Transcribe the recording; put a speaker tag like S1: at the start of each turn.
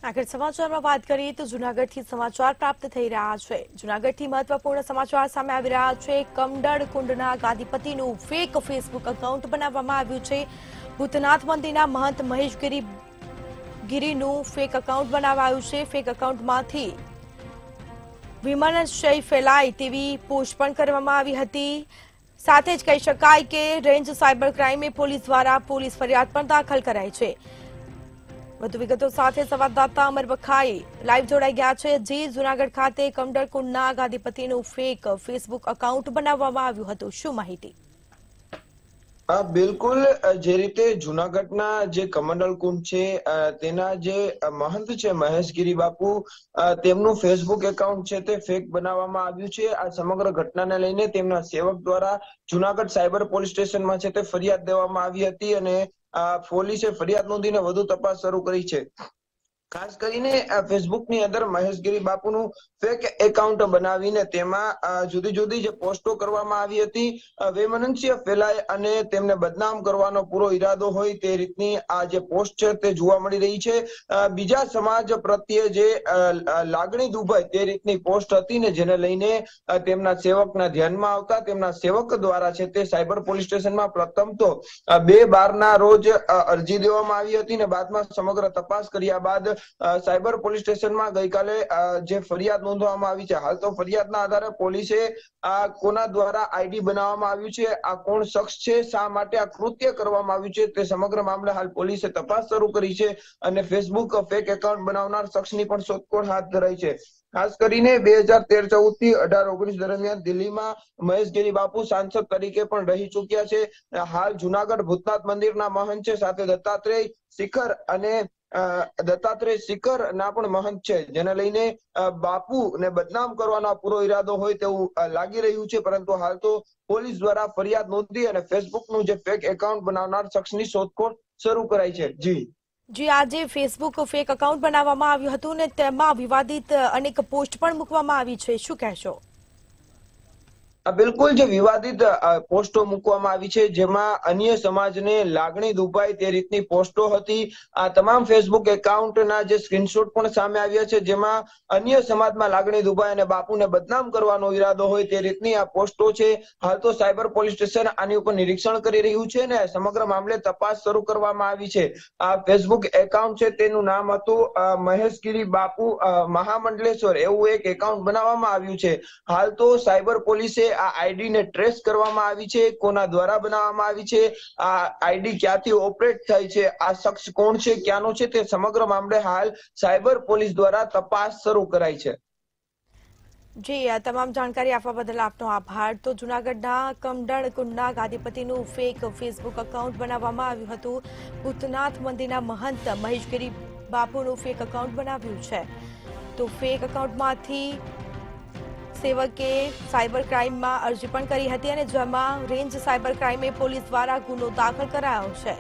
S1: આગળ સમાચારમાં વાત કરીએ તો જૂનાગઢથી સમાચાર પ્રાપ્ત થઈ રહ્યા છે। જૂનાગઢથી મહત્વપૂર્ણ સમાચાર સામે આવી રહ્યા છે। કમડળ કુંડના ગાદીપતિનું ફેક ફેસબુક એકાઉન્ટ બનાવવામાં આવ્યું છે। ભૂતનાથ મંદિરના મહંત મહેશગીરીનું ફેક એકાઉન્ટ બનાવાયું છે। ફેક એકાઉન્ટમાંથી વિમાનશ્રય ફેલાય તેવી પોસ્ટ પણ કરવામાં આવી હતી। સાથે જ કહી શકાય કે રેન્જ સાયબર ક્રાઇમે પોલીસ દ્વારા પોલીસ ફરિયાદ પણ દાખલ કરાઈ છે। વધુ વિગતો સાથે સંવાદદાતા અમર બખાઈ લાઈવ જોડાઈ ગયા છે। જે જૂનાગઢ ખાતે કમડળ કુંડના ગાદીપતિનું ફેક ફેસબુક એકાઉન્ટ બનાવવામાં આવ્યું હતું, શું માહિતી?
S2: બિલકુલ, જે રીતે જૂનાગઢના જે કમંડલ કુંડ છે તેના જે મહંત છે મહેશગીરી બાપુ, તેમનું ફેસબુક એકાઉન્ટ છે તે ફેક બનાવવામાં આવ્યું છે। આ સમગ્ર ઘટનાને લઈને તેમના સેવક દ્વારા જૂનાગઢ સાયબર પોલીસ સ્ટેશનમાં છે તે ફરિયાદ દેવામાં આવી હતી અને પોલીસે ફરિયાદ નોંધીને વધુ તપાસ શરૂ કરી છે। ખાસ કરીને ફેસબુકની અંદર મહેશગીરી બાપુનું ફેક એકાઉન્ટ બનાવીને તેમાં જુદી જુદી જે પોસ્ટો કરવામાં આવી હતી, વૈમનસ્ય ફેલાય અને તેમને બદનામ કરવાનો પૂરો ઈરાદો હોય તે રીતની આ જે પોસ્ટ છે તે જોવા મળી રહી છે। બીજા સમાજ પ્રત્યે જે લાગણી દુભાય તે રીતની પોસ્ટ હતી ને, જેને લઈને તેમના સેવકના ધ્યાનમાં આવતા તેમના સેવક દ્વારા છે તે સાયબર પોલીસ સ્ટેશનમાં પ્રથમ તો 2/12 રોજ અરજી દેવામાં આવી હતી ને બાદમાં સમગ્ર તપાસ કર્યા બાદ સાયબર પોલીસ સ્ટેશનમાં ગઈકાલે જે ફરિયાદ નોંધવામાં આવી છે। હાલ તો ફરિયાદના આધારે પોલીસે આ કોના દ્વારા આઈડી બનાવવામાં આવ્યું છે, આ કોણ શખ્સ છે, શા માટે આ કૃત્ય કરવામાં આવ્યું છે તે સમગ્ર મામલે હાલ પોલીસે તપાસ શરૂ કરી છે અને ફેસબુક ફેક એકાઉન્ટ બનાવનાર શખ્સની પણ શોધખોળ હાથ ધરાઈ છે। ખાસ કરીને 2013-14 થી 18-19 દરમિયાન દિલ્હીમાં મહેશગીરી બાપુ સાંસદ તરીકે પણ રહી ચૂક્યા છે। હાલ જૂનાગઢ ભૂતનાથ મંદિરના મહંત છે, સાથે દત્તાત્રેય શિખર ના પણ મહંત છે, જેને લઈને બાપુ ને બદનામ કરવાનો પૂરો ઈરાદો હોય તેવું લાગી રહ્યું છે। પરંતુ હાલ તો પોલીસ દ્વારા ફરિયાદ નોંધી અને ફેસબુકનું જે ફેક એકાઉન્ટ બનાવનાર શખ્સની શોધખોળ શરૂ કરાઈ છે।
S1: જી, આજે ફેસબુક ફેક એકાઉન્ટ બનાવવામાં આવ્યું હતું ને તેમાં વિવાદિત અનેક પોસ્ટ પણ મૂકવામાં આવી છે, શું કહેશો?
S2: બિલકુલ, જે વિવાદિત પોસ્ટો મૂકવામાં આવી છે જેમાં અન્ય સમાજને લાગણી દુભાય તે રીતની પોસ્ટો હતી। આ તમામ ફેસબુક એકાઉન્ટના જે સ્ક્રીનશોટ પણ સામે આવ્યા છે, જેમાં અન્ય સમાજમાં લાગણી દુભાય અને બાપુને બદનામ કરવાનો ઈરાદો હોય તે રીતની આ પોસ્ટો છે। હાલ તો સાયબર પોલીસ સ્ટેશન આની ઉપર નિરીક્ષણ કરી રહ્યું છે ને સમગ્ર મામલે તપાસ શરૂ કરવામાં આવી છે। આ ફેસબુક એકાઉન્ટ છે તેનું નામ હતું મહેશગીરી બાપુ મહામંડલેશ્વર, એવું એક એકાઉન્ટ બનાવવામાં આવ્યું છે। હાલ તો સાયબર પોલીસે આ આઈડી ને ટ્રેસ કરવામાં આવી છે, કોના દ્વારા બનાવવામાં આવી છે, આ આઈડી ક્યાંથી ઓપરેટ થાય છે, આ શખ્સ કોણ છે, ક્યાંનો છે, તે સમગ્ર મામલે હાલ સાયબર પોલીસ દ્વારા તપાસ શરૂ કરાઈ છે।
S1: જી, આ તમામ જાણકારી આપવા બદલ આપનો આભાર। તો જૂનાગઢના કમડળ કુંડના ગાદીપતિનું ફેક ફેસબુક એકાઉન્ટ બનાવવામાં આવ્યું હતું। ભૂતનાથ મંદિરના મહંત મહેશગીરી બાપુનું ફેક એકાઉન્ટ બનાવ્યું છે। તો ફેક એકાઉન્ટમાંથી સેવકે સાયબર ક્રાઇમમાં અરજી પણ કરી હતી અને જેમાં રેન્જ સાયબર ક્રાઇમે પોલીસ દ્વારા ગુનો દાખલ કરાયો છે।